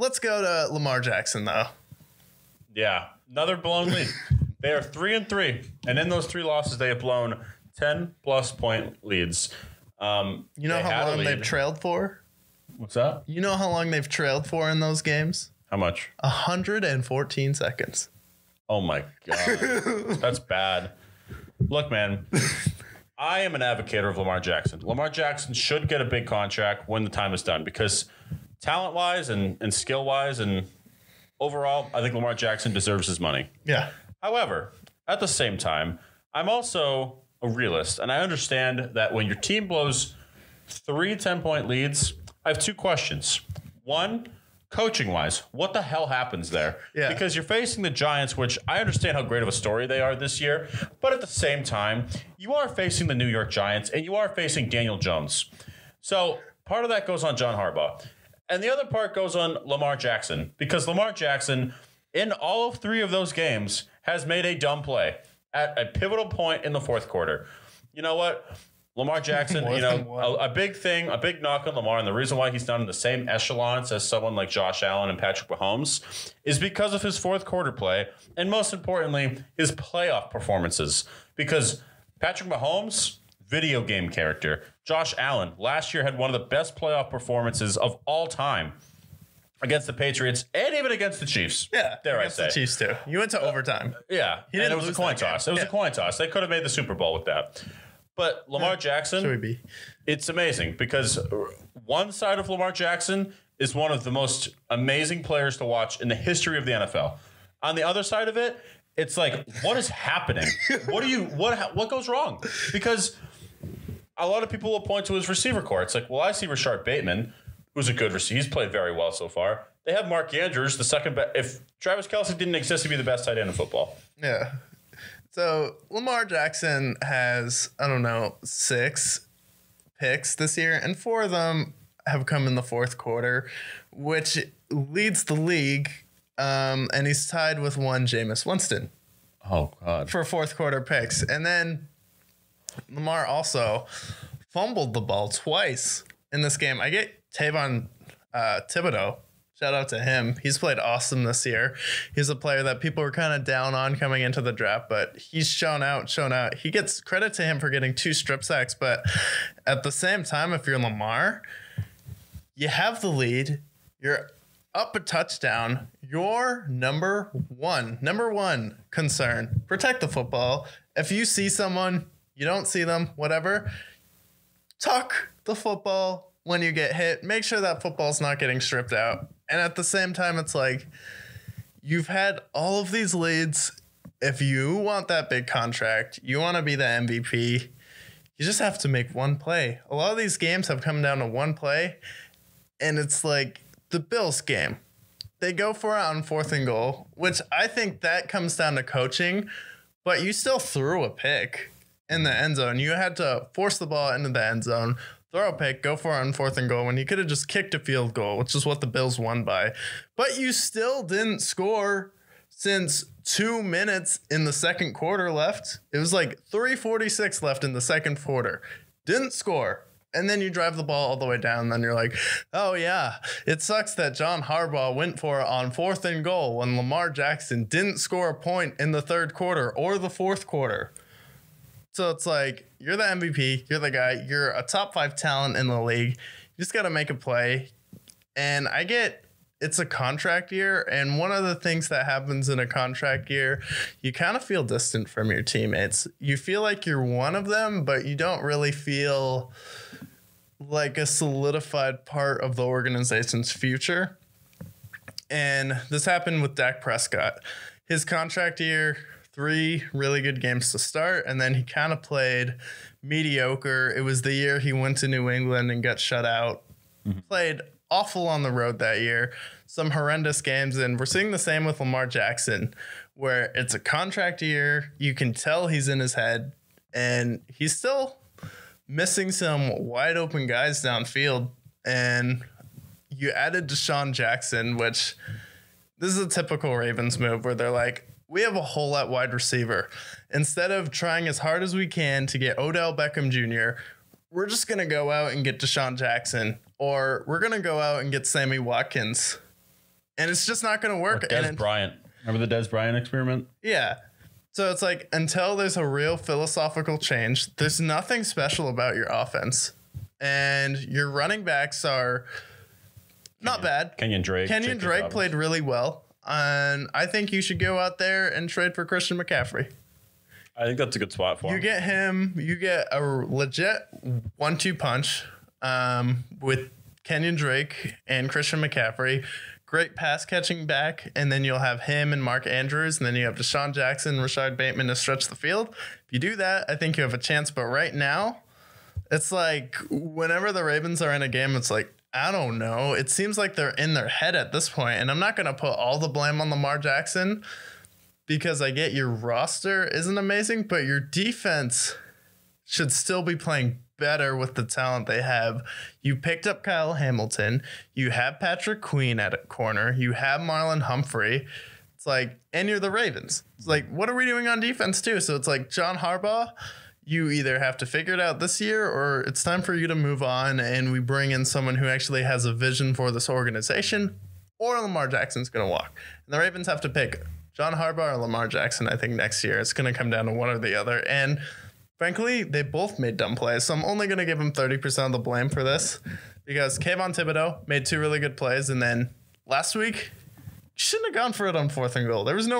let's go to Lamar Jackson, though. Yeah, another blown lead. They are 3-3, and in those 3 losses, they have blown 10-plus point leads. You know how long they've trailed for? What's that? You know how long they've trailed for in those games? How much? 114 seconds. Oh, my God. That's bad. Look, man, I am an advocate of Lamar Jackson. Lamar Jackson should get a big contract when the time is done because talent-wise and skill-wise and overall, I think Lamar Jackson deserves his money. Yeah. However, at the same time, I'm also a realist, and I understand that when your team blows 3 10-point leads, I have 2 questions. One, coaching-wise, what the hell happens there? Yeah. Because you're facing the Giants, which I understand how great of a story they are this year, but at the same time, you are facing the New York Giants, and you are facing Daniel Jones. So part of that goes on John Harbaugh. And the other part goes on Lamar Jackson, because Lamar Jackson, in all of 3 of those games, has made a dumb play at a pivotal point in the 4th quarter. You know what? Lamar Jackson, a big knock on Lamar, and the reason why he's not in the same echelons as someone like Josh Allen and Patrick Mahomes is because of his 4th quarter play, and most importantly, his playoff performances. Because Patrick Mahomes, video game character. Josh Allen, last year had one of the best playoff performances of all time against the Patriots and even against the Chiefs. Yeah, dare I against say. the Chiefs too. You went to overtime. Yeah, He didn't and it was a lose coin that game. toss. It was a coin toss. They could have made the Super Bowl with that. But Lamar Jackson, Should we be? it's amazing because one side of Lamar Jackson is one of the most amazing players to watch in the history of the NFL. On the other side of it, it's like, what is happening? What goes wrong? Because a lot of people will point to his receiver core. It's like, well, I see Rashard Bateman, who's a good receiver. He's played very well so far. They have Mark Andrews, the second best. If Travis Kelce didn't exist, he'd be the best tight end in football. Yeah. So Lamar Jackson has, 6 picks this year, and 4 of them have come in the 4th quarter, which leads the league. And he's tied with one Jameis Winston. Oh, God. For 4th quarter picks. And then Lamar also fumbled the ball twice in this game. I get Tavon Thibodeau. Shout out to him. He's played awesome this year. He's a player that people were kind of down on coming into the draft, but he's shown out. He gets credit to him for getting 2 strip sacks, but at the same time, if you're Lamar, you have the lead. You're up a touchdown. Your number one concern, protect the football. If you see someone, you don't see them, whatever, tuck the football when you get hit. Make sure that football's not getting stripped out. And at the same time, it's like, you've had all of these leads. If you want that big contract, you want to be the MVP, you just have to make one play. A lot of these games have come down to one play, and it's like the Bills game. They go for it on 4th and goal, which I think that comes down to coaching, but you still threw a pick in the end zone. You had to force the ball into the end zone, throw a pick, go for it on 4th and goal when you could have just kicked a field goal, which is what the Bills won by. But you still didn't score since 2 minutes in the 2nd quarter left. It was like 3:46 left in the 2nd quarter. Didn't score. And then you drive the ball all the way down. Then you're like, oh, yeah, it sucks that John Harbaugh went for it on 4th and goal when Lamar Jackson didn't score a point in the 3rd quarter or the 4th quarter. So it's like, you're the MVP. You're the guy. You're a top 5 talent in the league. You just got to make a play. And I get it's a contract year. And one of the things that happens in a contract year, you kind of feel distant from your teammates. You feel like you're one of them, but you don't really feel like a solidified part of the organization's future. And this happened with Dak Prescott. His contract year, 3 really good games to start, and then he kind of played mediocre. It was the year he went to New England and got shut out. Played awful on the road that year. Some horrendous games, and we're seeing the same with Lamar Jackson, where it's a contract year. You can tell he's in his head, and he's still missing some wide open guys downfield. And you added Deshaun Jackson, which this is a typical Ravens move where they're like, we have a hole at wide receiver. Instead of trying as hard as we can to get Odell Beckham Jr., we're just going to go out and get Deshaun Jackson, or we're going to go out and get Sammy Watkins. And it's just not going to work. Des Bryant. Remember the Des Bryant experiment? Yeah. So it's like until there's a real philosophical change, there's nothing special about your offense. And your running backs are not bad. Kenyon Drake played really well. And I think you should go out there and trade for Christian McCaffrey. I think that's a good spot for him. You get him. You get a legit 1-2 punch with Kenyon Drake and Christian McCaffrey. Great pass catching back, and then you'll have him and Mark Andrews, and then you have Deshaun Jackson, Rashad Bateman to stretch the field. If you do that, I think you have a chance. But right now, it's like whenever the Ravens are in a game, it's like, I don't know. It seems like they're in their head at this point, and I'm not going to put all the blame on Lamar Jackson because I get your roster isn't amazing, but your defense should still be playing better with the talent they have. You picked up Kyle Hamilton. You have Patrick Queen at a corner. You have Marlon Humphrey. It's like, and you're the Ravens. It's like, what are we doing on defense too? So it's like John Harbaugh, you either have to figure it out this year or it's time for you to move on and we bring in someone who actually has a vision for this organization, or Lamar Jackson's going to walk. And the Ravens have to pick John Harbaugh or Lamar Jackson, I think, next year. It's going to come down to one or the other. And frankly, they both made dumb plays, so I'm only going to give them 30% of the blame for this because Kayvon Thibodeau made 2 really good plays, and then last week, you shouldn't have gone for it on 4th and goal. There was no